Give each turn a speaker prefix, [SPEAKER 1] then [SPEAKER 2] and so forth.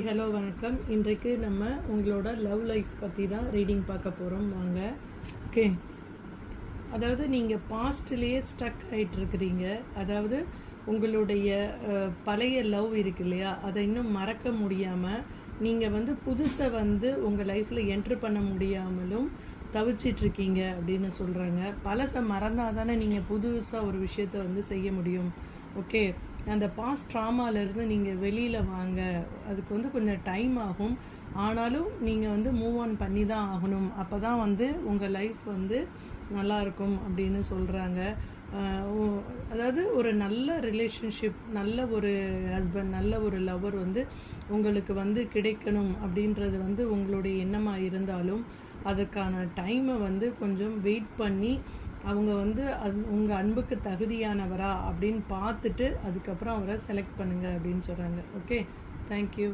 [SPEAKER 1] Hello வணக்கம். இன்றைக்கு நம்ம உங்களோட லவ் லைஃப் பற்றி தான் ரீடிங் பார்க்க போகிறோம். வாங்க. ஓகே, அதாவது நீங்கள் பாஸ்ட்லேயே ஸ்டக் ஆகிட்டு இருக்கிறீங்க. அதாவது உங்களுடைய பழைய லவ் இருக்கு இல்லையா, அதை இன்னும் மறக்க முடியாமல் நீங்கள் புதுசை உங்கள் லைஃப்பில் என்ட்ரு பண்ண முடியாமலும் தவிச்சிட்ருக்கீங்க அப்படின்னு சொல்கிறாங்க. பழசை மறந்தால் தானே நீங்கள் புதுசாக ஒரு விஷயத்தை செய்ய முடியும். ஓகே, அந்த பாஸ்ட் ட்ராமாலேருந்து நீங்கள் வெளியில் வாங்க. அதுக்கு கொஞ்சம் டைம் ஆகும். ஆனாலும் நீங்கள் மூவ் ஆன் பண்ணி தான் ஆகணும். அப்போ தான் உங்கள் லைஃப் நல்லாயிருக்கும் அப்படின்னு சொல்கிறாங்க. அதாவது ஒரு நல்ல ரிலேஷன்ஷிப், நல்ல ஒரு ஹஸ்பண்ட், நல்ல ஒரு லவர் உங்களுக்கு கிடைக்கணும் அப்படின்றது உங்களுடைய எண்ணமாக இருந்தாலும் அதுக்கான டைமை கொஞ்சம் வெயிட் பண்ணி அவங்க உங்கள் அன்புக்கு தகுதியானவரா அப்படின்னு பார்த்துட்டு அதுக்கப்புறம் அவரை செலக்ட் பண்ணுங்கள் அப்படின்னு சொல்கிறாங்க. Okay, thank you.